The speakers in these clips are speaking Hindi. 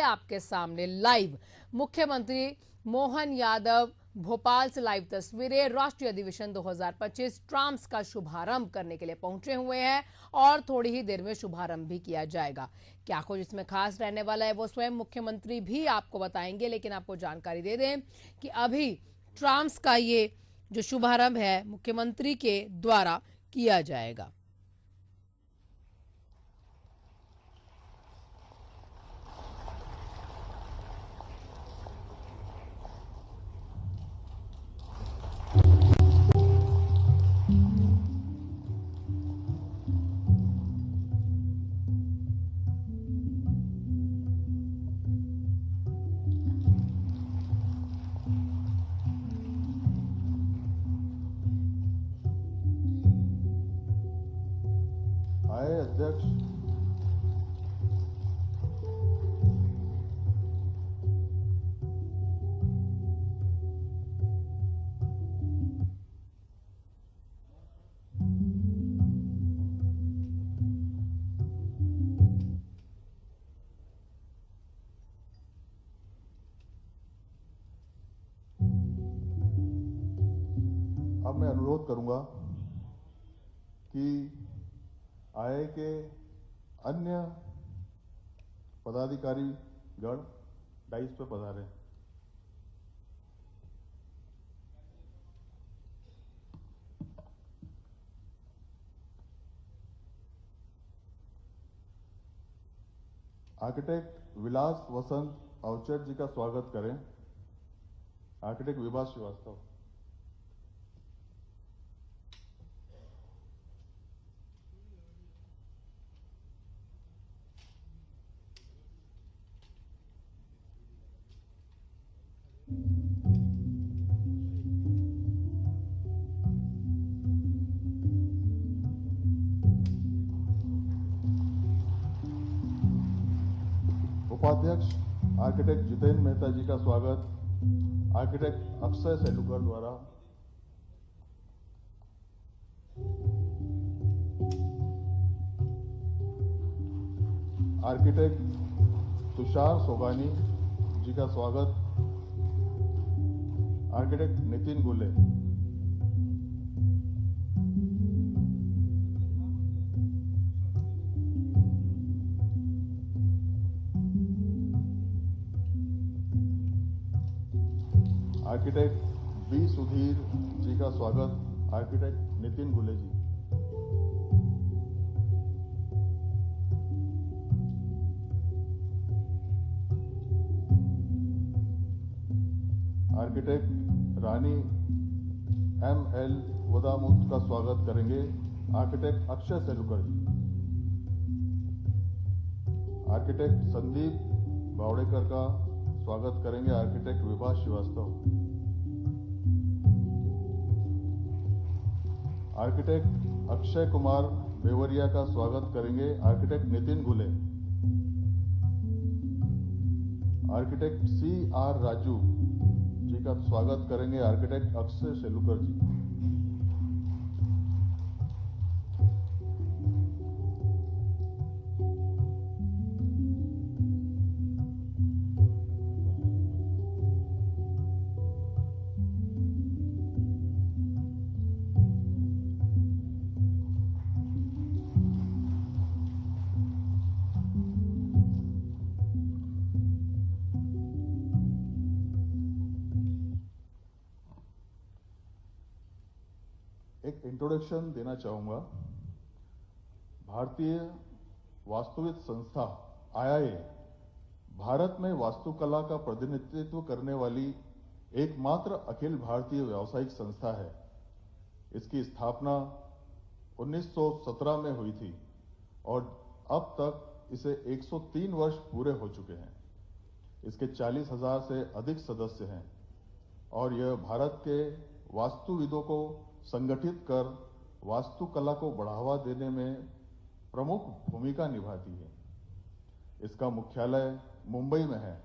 आपके सामने लाइव मुख्यमंत्री मोहन यादव भोपाल से लाइव तस्वीरें। राष्ट्रीय अधिवेशन 2025 ट्राम्स का शुभारंभ करने के लिए पहुंचे हुए हैं और थोड़ी ही देर में शुभारंभ भी किया जाएगा। क्या कुछ इसमें खास रहने वाला है वो स्वयं मुख्यमंत्री भी आपको बताएंगे, लेकिन आपको जानकारी दे दें कि अभी ट्राम्स का ये जो शुभारंभ है मुख्यमंत्री के द्वारा किया जाएगा। आए अध्यक्ष, अब मैं अनुरोध करूंगा कि आय के अन्य पदाधिकारी गण डाइस पर पधारें। आर्किटेक्ट विलास वसंत अवचर जी का स्वागत करें। आर्किटेक्ट विभा श्रीवास्तव। उपाध्यक्ष आर्किटेक्ट जितेंद्र मेहता जी का स्वागत आर्किटेक्ट अक्षय सेलुकर द्वारा। आर्किटेक्ट तुषार सोगानी जी का स्वागत architect Nitin Gule. Architect B Sudhir ji का स्वागत architect Nitin Gule ji. Architect Rani M L Vadamuthu का स्वागत करेंगे आर्किटेक्ट अक्षय सेलुकर जी। आर्किटेक्ट संदीप बावड़ेकर का स्वागत करेंगे आर्किटेक्ट विभा श्रीवास्तव। आर्किटेक्ट अक्षय कुमार बेवरिया का स्वागत करेंगे architect Nitin Gule. Architect C R Raju ji का स्वागत करेंगे आर्किटेक्ट अक्षय सेलुकर जी। एक इंट्रोडक्शन देना चाहूंगा। भारतीय वास्तुविद संस्था आईआईए भारत में वास्तुकला का प्रतिनिधित्व करने वाली एकमात्र अखिल भारतीय व्यावसायिक संस्था है। इसकी स्थापना 1917 में हुई थी और अब तक इसे 103 वर्ष पूरे हो चुके हैं। इसके 40,000 से अधिक सदस्य हैं और यह भारत के वास्तुविदों को संगठित कर वास्तुकला को बढ़ावा देने में प्रमुख भूमिका निभाती है। इसका मुख्यालय मुंबई में है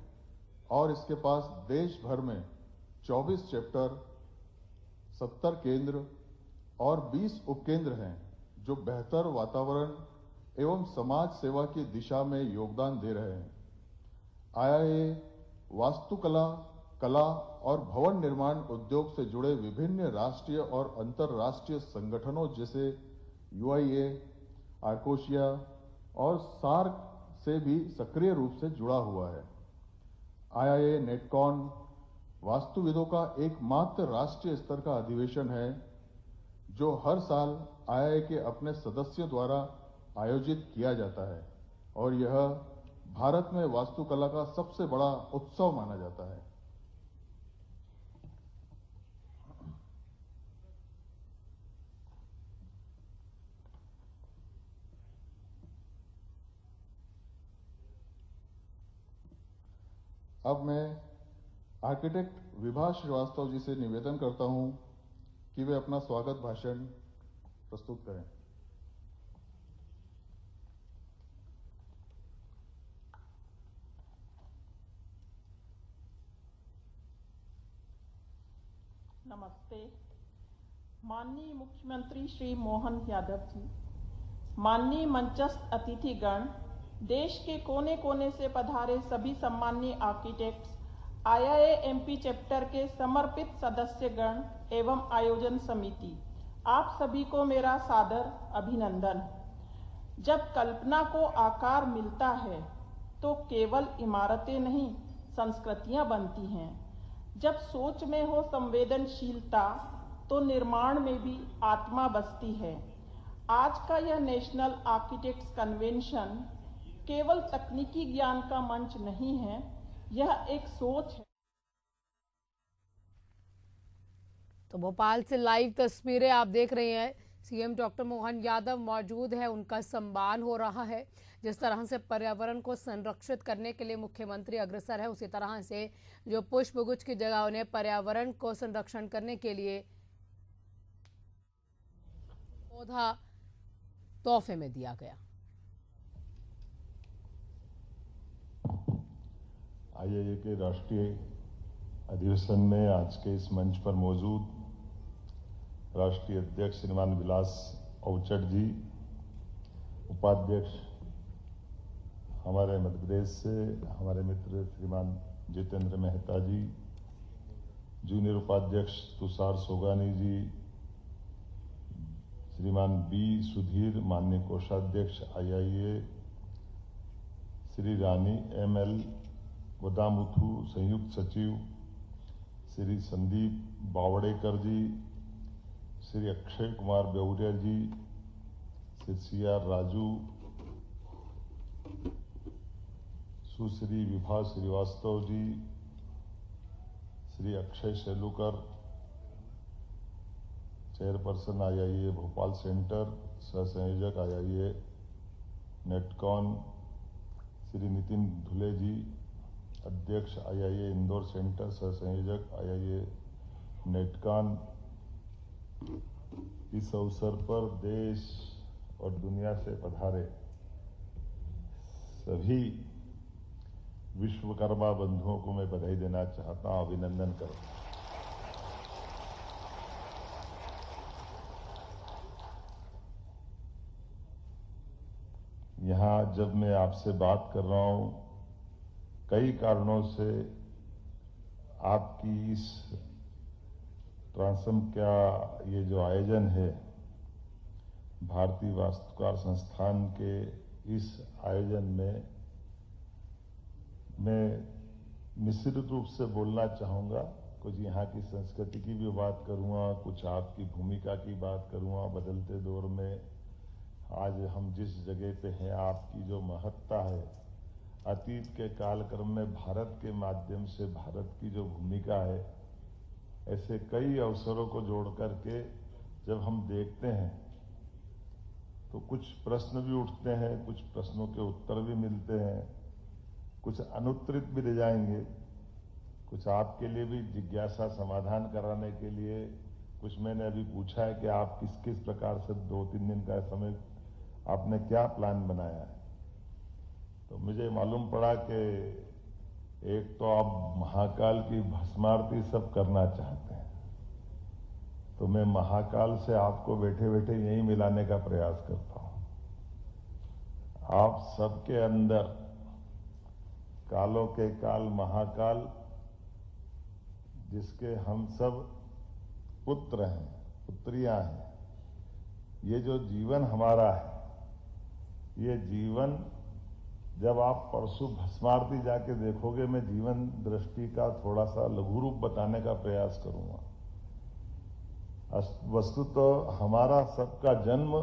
और इसके पास देश भर में 24 चैप्टर, 70 केंद्र और 20 उपकेंद्र हैं जो बेहतर वातावरण एवं समाज सेवा की दिशा में योगदान दे रहे हैं। आईआईए वास्तुकला, कला और भवन निर्माण उद्योग से जुड़े विभिन्न राष्ट्रीय और अंतर्राष्ट्रीय संगठनों जैसे यूआईए, आर्कोशिया और सार्क से भी सक्रिय रूप से जुड़ा हुआ है। आईआईए नेटकॉन वास्तुविदों का एकमात्र राष्ट्रीय स्तर का अधिवेशन है जो हर साल आईआईए के अपने सदस्यों द्वारा आयोजित किया जाता है और यह भारत में वास्तुकला का सबसे बड़ा उत्सव माना जाता है। अब मैं आर्किटेक्ट विभा श्रीवास्तव जी से निवेदन करता हूं कि वे अपना स्वागत भाषण प्रस्तुत करें। नमस्ते। माननीय मुख्यमंत्री श्री मोहन यादव जी, माननीय मंचस्थ अतिथिगण, देश के कोने कोने से पधारे सभी सम्माननीय आर्किटेक्ट्स, आईआईए एमपी चैप्टर के समर्पित सदस्यगण एवं आयोजन समिति, आप सभी को मेरा सादर अभिनंदन। जब कल्पना को आकार मिलता है तो केवल इमारतें नहीं, संस्कृतियां बनती हैं। जब सोच में हो संवेदनशीलता तो निर्माण में भी आत्मा बसती है। आज का यह नेशनल आर्किटेक्ट्स कन्वेंशन केवल तकनीकी ज्ञान का मंच नहीं है, यह एक सोच है। तो भोपाल से लाइव तस्वीरें आप देख रहे हैं। सीएम डॉक्टर मोहन यादव मौजूद है, उनका सम्मान हो रहा है। जिस तरह से पर्यावरण को संरक्षित करने के लिए मुख्यमंत्री अग्रसर है, उसी तरह से जो पुष्पगुच्छ की जगह उन्हें पर्यावरण को संरक्षण करने के लिए पौधा तोहफे में दिया गया। आईआईए के राष्ट्रीय अधिवेशन में आज के इस मंच पर मौजूद राष्ट्रीय अध्यक्ष श्रीमान विलास अवचट जी, उपाध्यक्ष हमारे मध्य प्रदेश से हमारे मित्र श्रीमान जितेंद्र मेहता जी, जूनियर उपाध्यक्ष तुषार सोगानी जी, श्रीमान बी सुधीर, माननीय कोषाध्यक्ष आईआईए, श्री रानी एमएल वदामुथु, संयुक्त सचिव Shri Sandeep Bawdekar ji, Shri Akshay Kumar Beuria ji, Shri CR Raju, Sushri Vibha Srivastava ji, Shri Akshay Shelukar, chairperson IIA Bhopal centre, सह संयोजक आईआईए नेटकॉन, श्री नितिन धुले जी, अध्यक्ष आईआईए इंदौर सेंटर, सह संयोजक आईआईए नेटकॉन। इस अवसर पर देश और दुनिया से पधारे सभी विश्वकर्मा बंधुओं को मैं बधाई देना चाहता हूं, अभिनंदन करता हूं। यहाँ जब मैं आपसे बात कर रहा हूं, कई कारणों से आपकी इस ट्रांसम का ये जो आयोजन है, भारतीय वास्तुकार संस्थान के इस आयोजन में मैं निश्चित रूप से बोलना चाहूँगा। कुछ यहाँ की संस्कृति की भी बात करूँगा, कुछ आपकी भूमिका की बात करूँगा। बदलते दौर में आज हम जिस जगह पे हैं, आपकी जो महत्ता है, अतीत के कालक्रम में भारत के माध्यम से भारत की जो भूमिका है, ऐसे कई अवसरों को जोड़ करके जब हम देखते हैं तो कुछ प्रश्न भी उठते हैं, कुछ प्रश्नों के उत्तर भी मिलते हैं, कुछ अनुत्तरित भी रह जाएंगे, कुछ आपके लिए भी जिज्ञासा समाधान कराने के लिए कुछ मैंने अभी पूछा है कि आप किस किस प्रकार से 2-3 दिन का समय आपने क्या प्लान बनाया है। तो मुझे मालूम पड़ा कि एक तो आप महाकाल की भस्मारती सब करना चाहते हैं, तो मैं महाकाल से आपको बैठे बैठे यही मिलाने का प्रयास करता हूं। आप सबके अंदर कालों के काल महाकाल जिसके हम सब पुत्र हैं, पुत्रियां हैं, ये जो जीवन हमारा है, ये जीवन जब आप परसों भस्मारती जाके देखोगे, मैं जीवन दृष्टि का थोड़ा सा लघु रूप बताने का प्रयास करूंगा। वस्तु तो हमारा सबका जन्म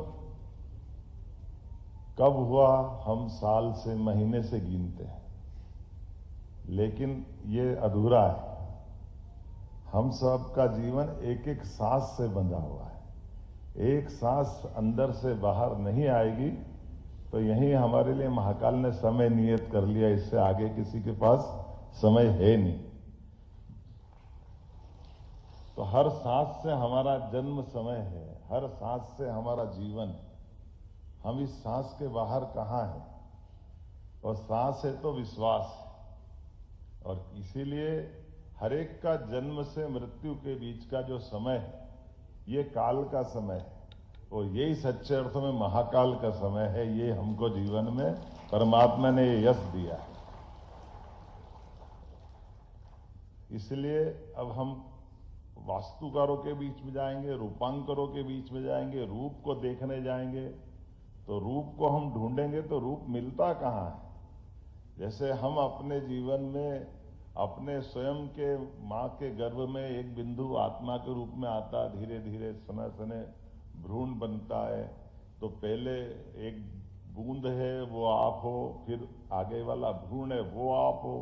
कब हुआ हम साल से महीने से गिनते हैं, लेकिन ये अधूरा है। हम सबका जीवन एक एक सांस से बंधा हुआ है। एक सांस अंदर से बाहर नहीं आएगी तो यही हमारे लिए महाकाल ने समय नियत कर लिया, इससे आगे किसी के पास समय है नहीं। तो हर सांस से हमारा जन्म समय है, हर सांस से हमारा जीवन है। हम इस सांस के बाहर कहां हैं? और सांस है तो विश्वास है, और इसीलिए हर एक का जन्म से मृत्यु के बीच का जो समय है, ये काल का समय है, और यही सच्चे अर्थों में महाकाल का समय है। ये हमको जीवन में परमात्मा ने ये यश दिया है। इसलिए अब हम वास्तुकारों के बीच में जाएंगे, रूपांकरों के बीच में जाएंगे, रूप को देखने जाएंगे। तो रूप को हम ढूंढेंगे तो रूप मिलता कहां है? जैसे हम अपने जीवन में अपने स्वयं के मां के गर्भ में एक बिंदु आत्मा के रूप में आता, धीरे धीरे सने सने भ्रूण बनता है। तो पहले एक बूंद है वो आप हो, फिर आगे वाला भ्रूण है वो आप हो,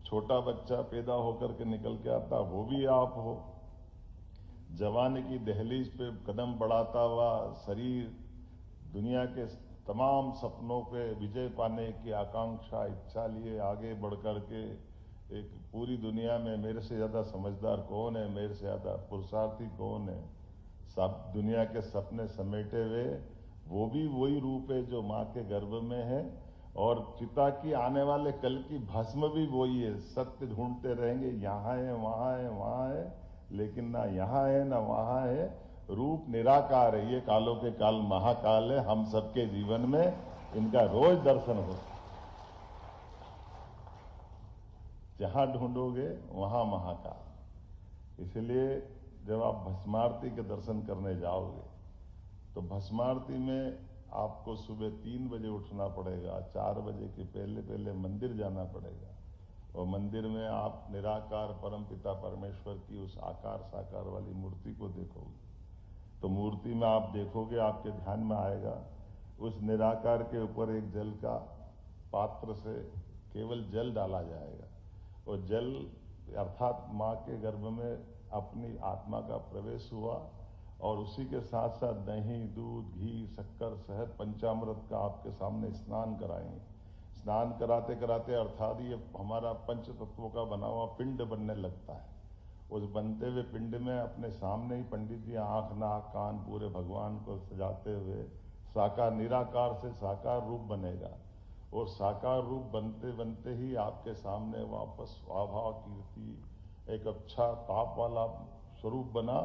छोटा बच्चा पैदा होकर के निकल के आता वो भी आप हो। जवानी की दहलीज पे कदम बढ़ाता हुआ शरीर दुनिया के तमाम सपनों पे विजय पाने की आकांक्षा, इच्छा लिए आगे बढ़कर के एक पूरी दुनिया में मेरे से ज्यादा समझदार कौन है, मेरे से ज्यादा पुरुषार्थी कौन है, सब दुनिया के सपने समेटे हुए वो भी वही रूप है जो मां के गर्भ में है। और चिता की आने वाले कल की भस्म भी वही है। सत्य ढूंढते रहेंगे, यहां है वहां है वहां है, लेकिन ना यहां है ना वहां है। रूप निराकार है। ये कालों के काल महाकाल है। हम सबके जीवन में इनका रोज दर्शन हो। जहां ढूंढोगे वहां महाकाल। इसलिए जब आप भस्मारती के दर्शन करने जाओगे तो भस्मारती में आपको सुबह 3 बजे उठना पड़ेगा, 4 बजे के पहले पहले मंदिर जाना पड़ेगा, और मंदिर में आप निराकार परमपिता परमेश्वर की उस आकार साकार वाली मूर्ति को देखोगे। तो मूर्ति में आप देखोगे, आपके ध्यान में आएगा उस निराकार के ऊपर एक जल का पात्र से केवल जल डाला जाएगा, और जल अर्थात मां के गर्भ में अपनी आत्मा का प्रवेश हुआ, और उसी के साथ साथ दही, दूध, घी, शक्कर, शहद, पंचामृत का आपके सामने स्नान कराएंगे। स्नान कराते कराते अर्थात ये हमारा पंच तत्वों का बना हुआ पिंड बनने लगता है। उस बनते हुए पिंड में अपने सामने ही पंडित जी आंख, नाक, कान पूरे भगवान को सजाते हुए साकार निराकार से साकार रूप बनेगा, और साकार रूप बनते बनते ही आपके सामने वापस स्वाभा कीर्ति एक अच्छा ताप वाला स्वरूप बना,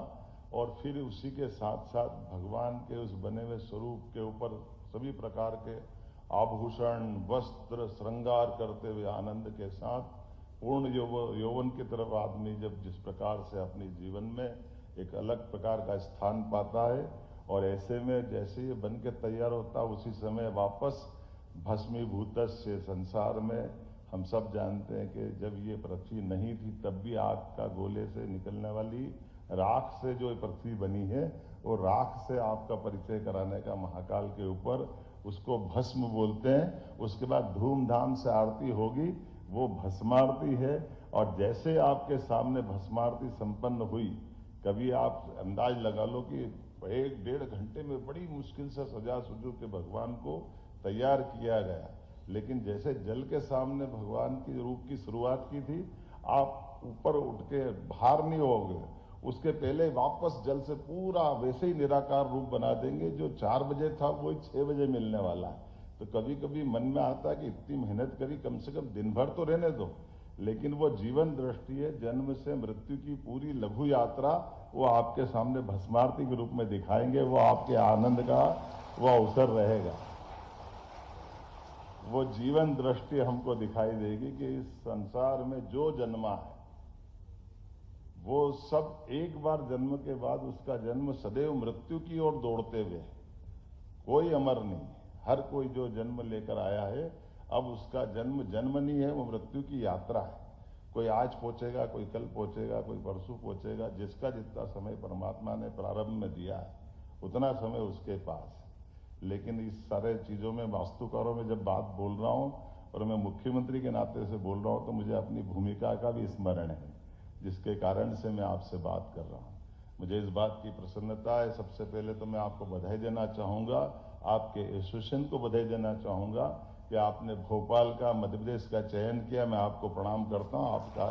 और फिर उसी के साथ साथ भगवान के उस बने हुए स्वरूप के ऊपर सभी प्रकार के आभूषण, वस्त्र, श्रृंगार करते हुए आनंद के साथ पूर्ण यौवन की तरफ आदमी जब जिस प्रकार से अपने जीवन में एक अलग प्रकार का स्थान पाता है, और ऐसे में जैसे ये बन के तैयार होता उसी समय वापस भस्मीभूत से संसार में हम सब जानते हैं कि जब ये पृथ्वी नहीं थी तब भी आग का गोले से निकलने वाली राख से जो पृथ्वी बनी है, वो राख से आपका परिचय कराने का महाकाल के ऊपर उसको भस्म बोलते हैं। उसके बाद धूमधाम से आरती होगी, वो भस्मारती है। और जैसे आपके सामने भस्मारती संपन्न हुई, कभी आप अंदाज लगा लो कि 1-1.5 घंटे में बड़ी मुश्किल से सजा सुजू के भगवान को तैयार किया गया, लेकिन जैसे जल के सामने भगवान की रूप की शुरुआत की थी, आप ऊपर उठ के बाहर नहीं होगे, उसके पहले वापस जल से पूरा वैसे ही निराकार रूप बना देंगे। जो 4 बजे था वही 6 बजे मिलने वाला है। तो कभी कभी मन में आता है कि इतनी मेहनत करी, कम से कम दिन भर तो रहने दो, लेकिन वो जीवन दृष्टि है, जन्म से मृत्यु की पूरी लघु यात्रा वो आपके सामने भस्मारती के रूप में दिखाएंगे। वो आपके आनंद का वो अवसर रहेगा। वो जीवन दृष्टि हमको दिखाई देगी कि इस संसार में जो जन्मा है वो सब एक बार जन्म के बाद उसका जन्म सदैव मृत्यु की ओर दौड़ते हुए है। कोई अमर नहीं, हर कोई जो जन्म लेकर आया है अब उसका जन्म जन्म नहीं है, वो मृत्यु की यात्रा है। कोई आज पहुंचेगा, कोई कल पहुंचेगा, कोई परसों पहुंचेगा। जिसका जितना समय परमात्मा ने प्रारंभ में दिया है उतना समय उसके पास है। लेकिन इस सारे चीजों में वास्तुकारों में जब बात बोल रहा हूं और मैं मुख्यमंत्री के नाते से बोल रहा हूं तो मुझे अपनी भूमिका का भी स्मरण है, जिसके कारण से मैं आपसे बात कर रहा हूं। मुझे इस बात की प्रसन्नता है। सबसे पहले तो मैं आपको बधाई देना चाहूंगा, आपके एसोसिएशन को बधाई देना चाहूंगा कि आपने भोपाल का, मध्य प्रदेश का चयन किया। मैं आपको प्रणाम करता हूं, आपका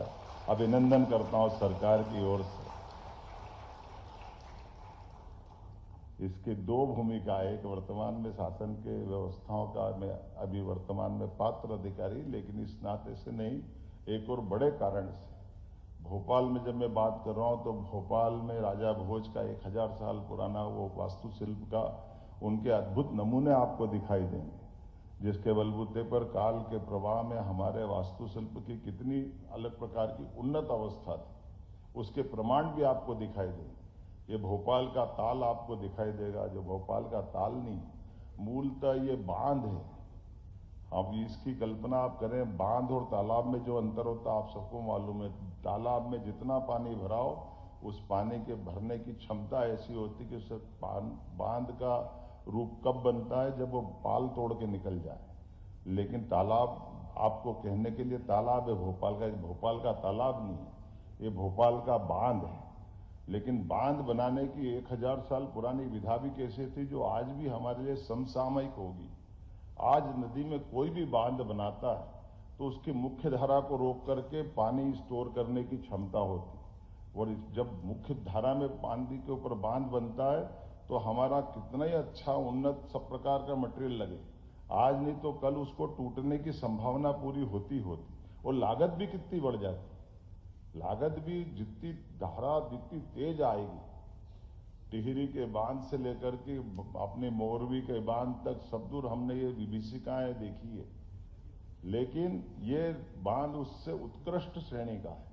अभिनंदन करता हूं सरकार की ओर से। इसकी दो भूमिका है, एक वर्तमान में शासन के व्यवस्थाओं का मैं अभी वर्तमान में पात्र अधिकारी, लेकिन इस नाते से नहीं, एक और बड़े कारण से भोपाल में जब मैं बात कर रहा हूं तो भोपाल में राजा भोज का 1000 साल पुराना वो वास्तुशिल्प का उनके अद्भुत नमूने आपको दिखाई देंगे, जिसके बलबूते पर काल के प्रवाह में हमारे वास्तुशिल्प की कितनी अलग प्रकार की उन्नत अवस्था थी, उसके प्रमाण भी आपको दिखाई देंगे। ये भोपाल का ताल आपको दिखाई देगा, जो भोपाल का ताल नहीं, मूलतः ये बांध है। अब इसकी कल्पना आप करें, बांध और तालाब में जो अंतर होता है आप सबको मालूम है। तालाब में जितना पानी भराओ उस पानी के भरने की क्षमता ऐसी होती कि उससे बांध का रूप कब बनता है, जब वो पाल तोड़ के निकल जाए। लेकिन तालाब आपको कहने के लिए तालाब है भोपाल का तालाब नहीं है, ये भोपाल का बांध है। लेकिन बांध बनाने की 1000 साल पुरानी विधा भी कैसे थी, जो आज भी हमारे लिए समसामयिक होगी। आज नदी में कोई भी बांध बनाता है तो उसकी मुख्य धारा को रोक करके पानी स्टोर करने की क्षमता होती, और जब मुख्य धारा में पानी के ऊपर बांध बनता है तो हमारा कितना ही अच्छा उन्नत सब प्रकार का मटेरियल लगे, आज नहीं तो कल उसको टूटने की संभावना पूरी होती और लागत भी कितनी बढ़ जाती। लागत भी जितनी धारा जितनी तेज आएगी, टिहरी के बांध से लेकर के अपने मोरवी के बांध तक सब दूर हमने ये विभीषिकाएं देखी है, लेकिन ये बांध उससे उत्कृष्ट श्रेणी का है।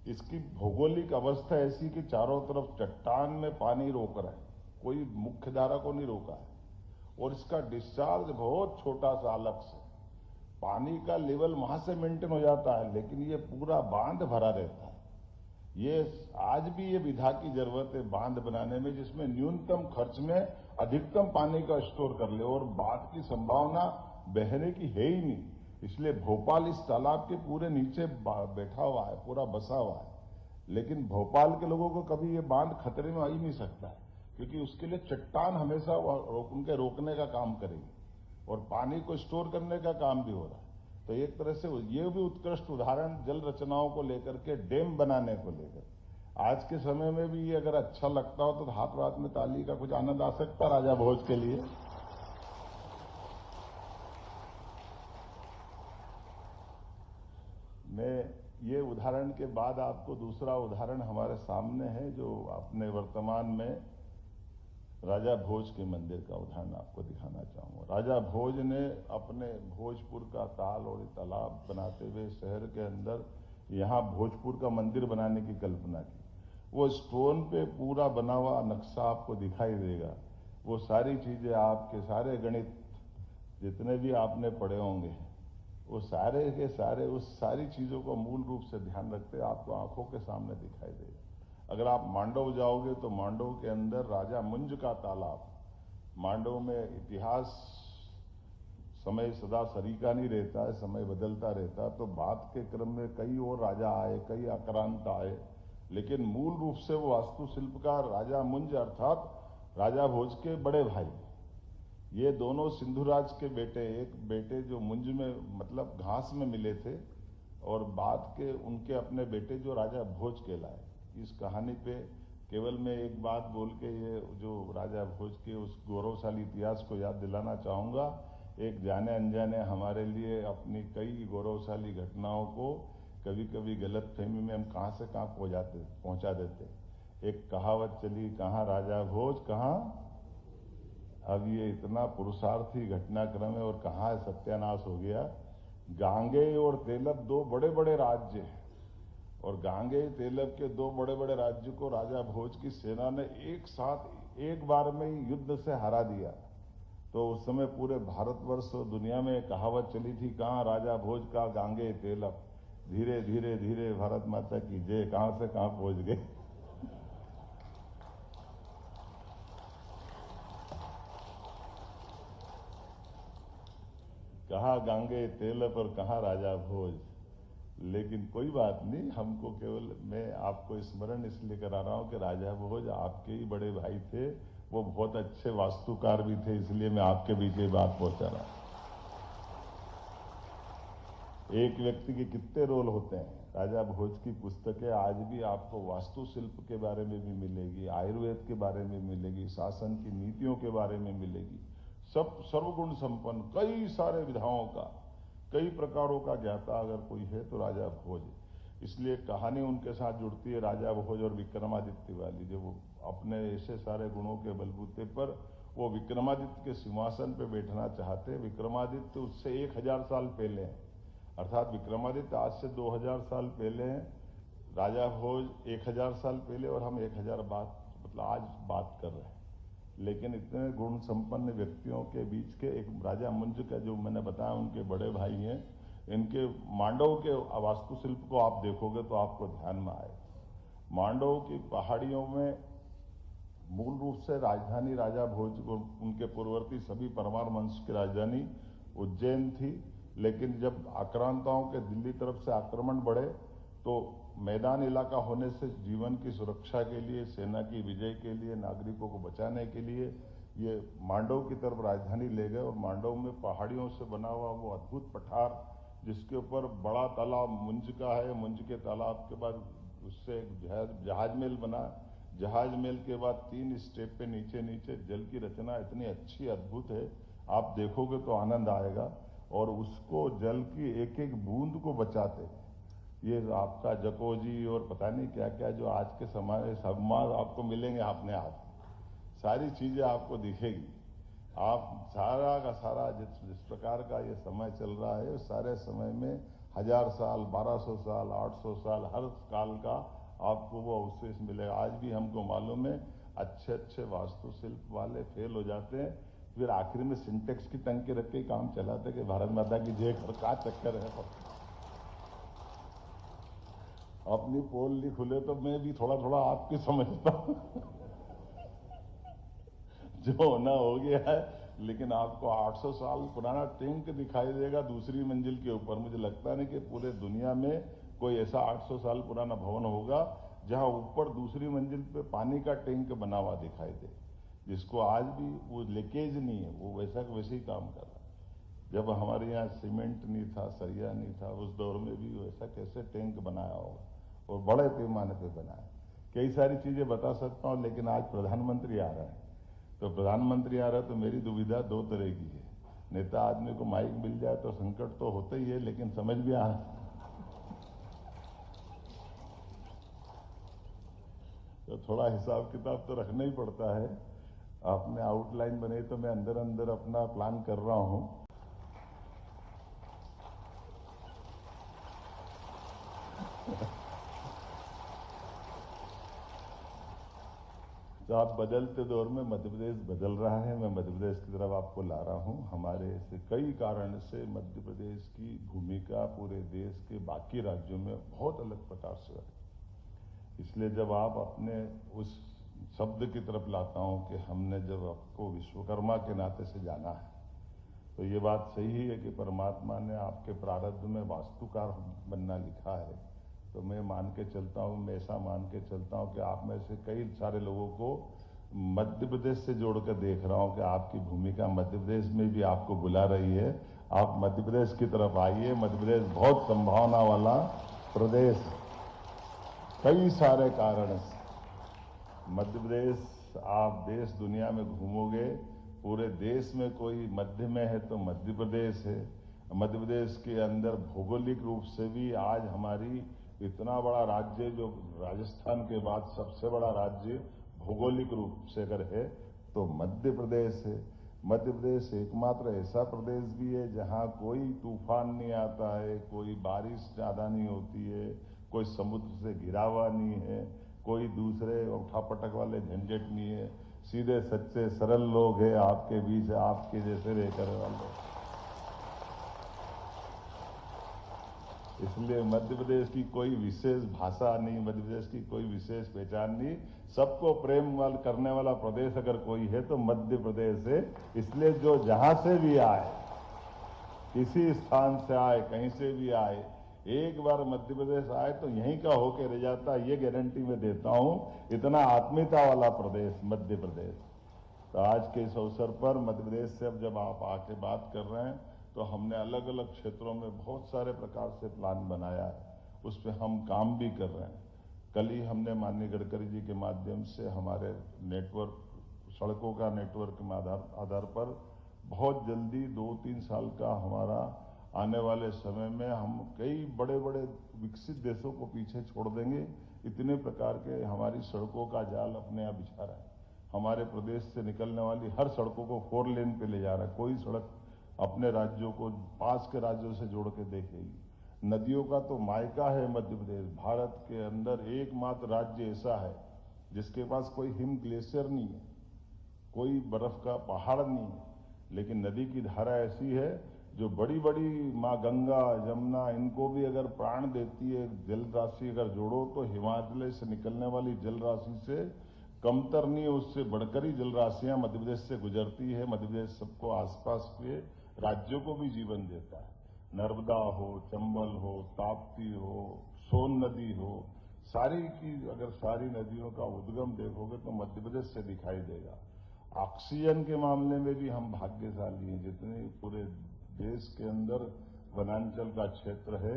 इसकी भौगोलिक अवस्था ऐसी कि चारों तरफ चट्टान में पानी रोक रहा है, कोई मुख्य धारा को नहीं रोका है, और इसका डिस्चार्ज बहुत छोटा सा अलग से, पानी का लेवल वहां से मेंटेन हो जाता है, लेकिन ये पूरा बांध भरा रहता है। ये आज भी ये विधा की जरूरत है बांध बनाने में, जिसमें न्यूनतम खर्च में अधिकतम पानी का स्टोर कर ले, और बाढ़ की संभावना बहने की है ही नहीं। इसलिए भोपाल इस तालाब के पूरे नीचे बैठा हुआ है, पूरा बसा हुआ है। लेकिन भोपाल के लोगों को कभी ये बांध खतरे में आ ही नहीं सकता है, क्योंकि उसके लिए चट्टान हमेशा उनके रोकने का काम करेगी और पानी को स्टोर करने का काम भी हो रहा है। तो एक तरह से ये भी उत्कृष्ट उदाहरण जल रचनाओं को लेकर के, डैम बनाने को लेकर आज के समय में भी ये अगर अच्छा लगता हो तो हाथ रात में ताली का कुछ आनंद आ सकता राजा भोज के लिए। मैं ये उदाहरण के बाद आपको दूसरा उदाहरण हमारे सामने है, जो अपने वर्तमान में राजा भोज के मंदिर का उदाहरण आपको दिखाना चाहूंगा। राजा भोज ने अपने भोजपुर का ताल और तालाब बनाते हुए शहर के अंदर यहाँ भोजपुर का मंदिर बनाने की कल्पना की। वो स्टोन पे पूरा बना हुआ नक्शा आपको दिखाई देगा। वो सारी चीजें आपके सारे गणित जितने भी आपने पढ़े होंगे, वो सारे के सारे उस सारी चीजों को मूल रूप से ध्यान रखते आपको आंखों के सामने दिखाई देगा। अगर आप मांडव जाओगे तो मांडव के अंदर राजा मुंज का तालाब, मांडव में इतिहास समय सदा सरीका नहीं रहता है, समय बदलता रहता है। तो बात के क्रम में कई और राजा आए, कई आक्रांत आए, लेकिन मूल रूप से वो वास्तुशिल्प का राजा मुंज अर्थात राजा भोज के बड़े भाई, ये दोनों सिंधुराज के बेटे, एक बेटे जो मुंज में मतलब घास में मिले थे, और बाद के उनके अपने बेटे जो राजा भोज कहलाए। इस कहानी पे केवल मैं एक बात बोल के ये जो राजा भोज के उस गौरवशाली इतिहास को याद दिलाना चाहूंगा। एक जाने अनजाने हमारे लिए अपनी कई गौरवशाली घटनाओं को कभी कभी गलतफहमी में हम कहां से कहां पहुंचा देते। एक कहावत चली, कहां राजा भोज कहां, अब ये इतना पुरुषार्थी घटनाक्रम है और कहाँ सत्यानाश हो गया। गांगेय और तेलप दो बड़े बड़े राज्य हैं और गांगेय तेलप के दो बड़े बड़े राज्य को राजा भोज की सेना ने एक साथ एक बार में ही युद्ध से हरा दिया। तो उस समय पूरे भारतवर्ष और दुनिया में कहावत चली थी, कहाँ राजा भोज का गांगेय तेलप, धीरे धीरे धीरे भारत माता की जय, कहां से कहां पहुंच गए। कहाँ गांगेय तेलप और कहाँ राजा भोज। लेकिन कोई बात नहीं, हमको केवल मैं आपको स्मरण इसलिए करा रहा हूं कि राजा भोज आपके ही बड़े भाई थे, वो बहुत अच्छे वास्तुकार भी थे, इसलिए मैं आपके बीच ये बात पहुंचा रहा हूं। एक व्यक्ति के कितने रोल होते हैं। राजा भोज की पुस्तकें आज भी आपको वास्तुशिल्प के बारे में भी मिलेगी, आयुर्वेद के बारे में मिलेगी, शासन की नीतियों के बारे में मिलेगी। सब सर्वगुण संपन्न, कई सारे विधाओं का, कई प्रकारों का ज्ञाता अगर कोई है तो राजा भोज। इसलिए कहानी उनके साथ जुड़ती है राजा भोज और विक्रमादित्य वाली, जो वो अपने ऐसे सारे गुणों के बलबूते पर वो विक्रमादित्य के सिंहासन पर बैठना चाहते। विक्रमादित्य उससे 1000 साल पहले हैं, अर्थात विक्रमादित्य आज से 2000 साल पहले हैं, राजा भोज 1000 साल पहले, और हम 1000 आज बात कर रहे हैं। लेकिन इतने गुण संपन्न व्यक्तियों के बीच के एक राजा मुंज का, जो मैंने बताया उनके बड़े भाई हैं, इनके मांडव के वास्तुशिल्प को आप देखोगे तो आपको ध्यान में आए। मांडव की पहाड़ियों में मूल रूप से राजधानी राजा भोज को, उनके पूर्ववर्ती सभी परमार वंश की राजधानी उज्जैन थी। लेकिन जब आक्रांताओं के दिल्ली तरफ से आक्रमण बढ़े तो मैदान इलाका होने से जीवन की सुरक्षा के लिए, सेना की विजय के लिए, नागरिकों को बचाने के लिए ये मांडव की तरफ राजधानी ले गए। और मांडव में पहाड़ियों से बना हुआ वो अद्भुत पठार, जिसके ऊपर बड़ा तालाब मुंज का है, मुंज के तालाब के बाद उससे एक जहाज महल बना, जहाज महल के बाद 3 स्टेप पे नीचे नीचे जल की रचना इतनी अच्छी अद्भुत है, आप देखोगे तो आनंद आएगा। और उसको जल की एक एक बूंद को बचाते, ये आपका जकोजी और पता नहीं क्या क्या जो आज के समय सम्मान आपको मिलेंगे अपने आप, सारी चीजें आपको दिखेगी। आप सारा का सारा जिस प्रकार का ये समय चल रहा है, उस सारे समय में 1000 साल, 1200 साल, 800 साल, हर काल का आपको वो अवशेष मिलेगा। आज भी हमको मालूम है अच्छे अच्छे वास्तुशिल्प वाले फेल हो जाते हैं, फिर आखिर में सिंटेक्स की टंकी रख के काम चलाते कि भारत माता की जय, का चक्कर है। अपनी पोल नहीं खुले तो मैं भी थोड़ा थोड़ा आपकी समझता हूं। जो होना हो गया है, लेकिन आपको 800 साल पुराना टैंक दिखाई देगा दूसरी मंजिल के ऊपर। मुझे लगता नहीं कि पूरे दुनिया में कोई ऐसा 800 साल पुराना भवन होगा जहां ऊपर दूसरी मंजिल पे पानी का टैंक बना हुआ दिखाई दे, जिसको आज भी वो लीकेज नहीं है, वो वैसा वैसे ही काम कर रहा है। जब हमारे यहाँ सीमेंट नहीं था, सरिया नहीं था, उस दौर में भी वैसा कैसे टैंक बनाया होगा, और बड़े पैमाने पे बनाया। कई सारी चीजें बता सकता हूँ, लेकिन आज प्रधानमंत्री आ रहा है, तो प्रधानमंत्री आ रहा है तो मेरी दुविधा 2 तरह की है। नेता आदमी को माइक मिल जाए तो संकट तो होता ही है, लेकिन समझ भी आ तो थोड़ा हिसाब किताब तो रखना ही पड़ता है। आपने आउटलाइन बनाई तो मैं अंदर अंदर अपना प्लान कर रहा हूं। तो आप बदलते दौर में मध्य प्रदेश बदल रहा है, मैं मध्य प्रदेश की तरफ आपको ला रहा हूं। हमारे से कई कारण से मध्य प्रदेश की भूमिका पूरे देश के बाकी राज्यों में बहुत अलग प्रकार से है। इसलिए जब आप अपने उस शब्द की तरफ लाता हूं कि हमने जब आपको विश्वकर्मा के नाते से जाना है, तो ये बात सही है कि परमात्मा ने आपके प्रारब्ध में वास्तुकार बनना लिखा है। तो मैं मान के चलता हूं, मैं ऐसा मान के चलता हूं कि आप में से कई सारे लोगों को मध्य प्रदेश से जोड़कर देख रहा हूं कि आपकी भूमिका मध्य प्रदेश में भी आपको बुला रही है। आप मध्य प्रदेश की तरफ आइए। मध्य प्रदेश बहुत संभावना वाला प्रदेश है, कई सारे कारण से। मध्य प्रदेश, आप देश दुनिया में घूमोगे, पूरे देश में कोई मध्य में है तो मध्य प्रदेश है। मध्य प्रदेश के अंदर भौगोलिक रूप से भी आज हमारी इतना बड़ा राज्य, जो राजस्थान के बाद सबसे बड़ा राज्य भौगोलिक रूप से अगर है तो मध्य प्रदेश है। मध्य प्रदेश एकमात्र ऐसा प्रदेश भी है जहां कोई तूफान नहीं आता है, कोई बारिश ज्यादा नहीं होती है, कोई समुद्र से घिरा हुआ नहीं है, कोई दूसरे उठापटक वाले झंझट नहीं है। सीधे सच्चे सरल लोग हैं आपके बीच, आपके जैसे रहकर वाले। इसलिए मध्य प्रदेश की कोई विशेष भाषा नहीं, मध्य प्रदेश की कोई विशेष पहचान नहीं। सबको प्रेम करने वाला प्रदेश अगर कोई है तो मध्य प्रदेश है। इसलिए जो जहां से भी आए, किसी स्थान से आए, कहीं से भी आए, एक बार मध्य प्रदेश आए तो यहीं का होके रह जाता, ये गारंटी मैं देता हूं। इतना आत्मीयता वाला प्रदेश मध्य प्रदेश। तो आज के इस अवसर पर मध्य प्रदेश से अब जब आप आके बात कर रहे हैं तो हमने अलग अलग क्षेत्रों में बहुत सारे प्रकार से प्लान बनाया है, उस पर हम काम भी कर रहे हैं। कल ही हमने माननीय गडकरी जी के माध्यम से हमारे नेटवर्क, सड़कों का नेटवर्क के आधार पर बहुत जल्दी 2-3 साल का हमारा आने वाले समय में हम कई बड़े बड़े विकसित देशों को पीछे छोड़ देंगे। इतने प्रकार के हमारी सड़कों का जाल अपने यहाँ बिछा रहा है। हमारे प्रदेश से निकलने वाली हर सड़कों को 4 लेन पे ले जा रहा है। कोई सड़क अपने राज्यों को पास के राज्यों से जोड़ के देखेगी। नदियों का तो मायका है मध्य प्रदेश। भारत के अंदर एकमात्र राज्य ऐसा है जिसके पास कोई हिम ग्लेशियर नहीं है, कोई बर्फ का पहाड़ नहीं है, लेकिन नदी की धारा ऐसी है जो बड़ी बड़ी माँ गंगा, यमुना, इनको भी अगर प्राण देती है। जल राशि अगर जोड़ो तो हिमाचल से निकलने वाली जल राशि से कमतर नहीं है, उससे बढ़कर ही जल राशियां मध्य प्रदेश से गुजरती है। मध्य प्रदेश सबको, आसपास के राज्यों को भी जीवन देता है। नर्मदा हो, चंबल हो, ताप्ती हो, सोन नदी हो, सारी की अगर सारी नदियों का उद्गम देखोगे तो मध्य प्रदेश से दिखाई देगा। ऑक्सीजन के मामले में भी हम भाग्यशाली हैं। जितने पूरे देश के अंदर वनांचल का क्षेत्र है,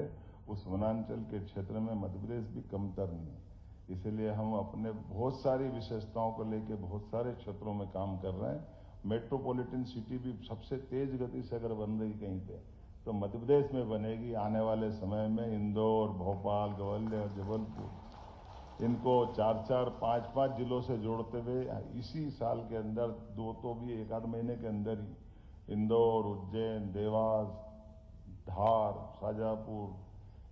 उस वनांचल के क्षेत्र में मध्य प्रदेश भी कमतर नहीं है। इसलिए हम अपने बहुत सारी विशेषताओं को लेकर बहुत सारे क्षेत्रों में काम कर रहे हैं। मेट्रोपॉलिटन सिटी भी सबसे तेज गति से अगर बन रही कहीं पे तो मध्य प्रदेश में बनेगी। आने वाले समय में इंदौर, भोपाल, ग्वालियर, जबलपुर, इनको 4-4, 5-5 जिलों से जोड़ते हुए इसी साल के अंदर, 2 तो भी 1 आध महीने के अंदर ही, इंदौर, उज्जैन, देवास, धार, शाजापुर,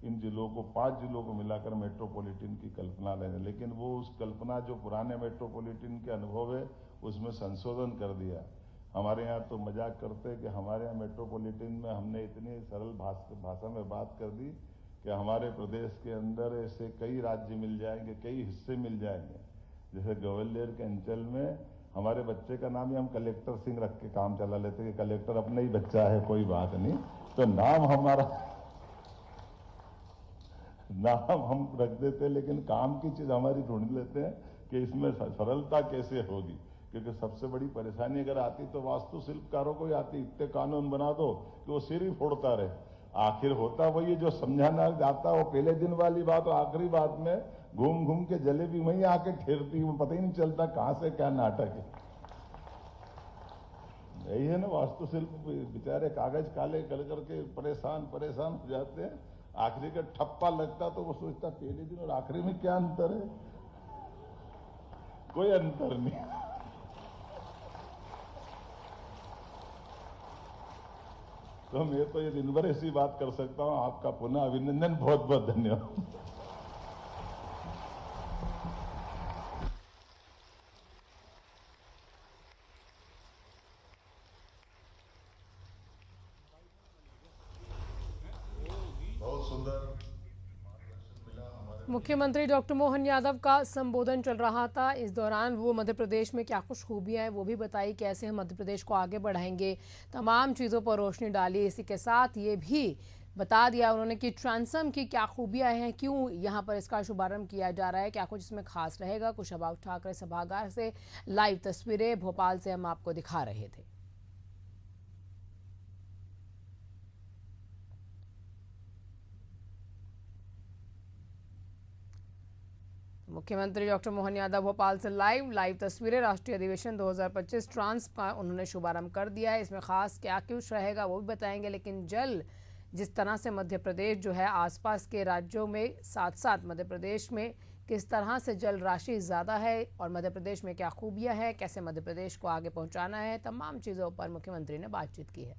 इन जिलों को 5 जिलों को मिलाकर मेट्रोपॉलिटन की कल्पना लेने। लेकिन वो उस कल्पना जो पुराने मेट्रोपॉलिटन के अनुभव है उसमें संशोधन कर दिया। हमारे यहाँ तो मजाक करते हैं कि हमारे यहाँ मेट्रोपॉलिटन में हमने इतनी सरल भाषा में बात कर दी कि हमारे प्रदेश के अंदर ऐसे कई राज्य मिल जाएंगे, कई हिस्से मिल जाएंगे। जैसे ग्वालियर के अंचल में हमारे बच्चे का नाम ही हम कलेक्टर सिंह रख के काम चला लेते कि कलेक्टर अपना ही बच्चा है, कोई बात नहीं, तो नाम हमारा नाम हम रख देते, लेकिन काम की चीज हमारी ढूंढ लेते हैं कि इसमें सरलता कैसे होगी। क्योंकि सबसे बड़ी परेशानी अगर आती तो वास्तु शिल्पकारों को ही आती। इतने कानून बना दो कि वो सिर ही फोड़ता रहे। आखिर होता वही जो समझाना जाता वो पहले दिन वाली बात और आखिरी बात में घूम घूम के जलेबी वहीं आके ठेरती, वो पता ही नहीं चलता कहां से क्या नाटक है। यही है ना वास्तुशिल्प। बेचारे कागज काले कर करके परेशान हो जाते हैं। आखिरी का ठप्पा लगता तो वो सोचता पहले दिन और आखिरी में क्या अंतर है, कोई अंतर नहीं। तो मैं तो ये दिन भर ऐसी बात कर सकता हूं। आपका पुनः अभिनंदन, बहुत बहुत धन्यवाद। मुख्यमंत्री डॉक्टर मोहन यादव का संबोधन चल रहा था। इस दौरान वो मध्य प्रदेश में क्या कुछ खूबियां हैं वो भी बताई, कैसे हम मध्य प्रदेश को आगे बढ़ाएंगे, तमाम चीज़ों पर रोशनी डाली। इसी के साथ ये भी बता दिया उन्होंने कि ट्रांसम की क्या खूबियां हैं, क्यों यहाँ पर इसका शुभारंभ किया जा रहा है, क्या कुछ इसमें खास रहेगा। कुशाभाऊ ठाकरे सभागार से लाइव तस्वीरें भोपाल से हम आपको दिखा रहे थे। मुख्यमंत्री डॉक्टर मोहन यादव भोपाल से लाइव तस्वीरें। राष्ट्रीय अधिवेशन 2025 ट्रांस का उन्होंने शुभारंभ कर दिया है। इसमें खास क्या कुछ रहेगा वो भी बताएंगे। लेकिन जिस तरह से मध्य प्रदेश जो है आसपास के राज्यों में साथ साथ मध्य प्रदेश में किस तरह से जल राशि ज़्यादा है और मध्य प्रदेश में क्या खूबियां हैं, कैसे मध्य प्रदेश को आगे पहुंचाना है, तमाम चीज़ों पर मुख्यमंत्री ने बातचीत की है।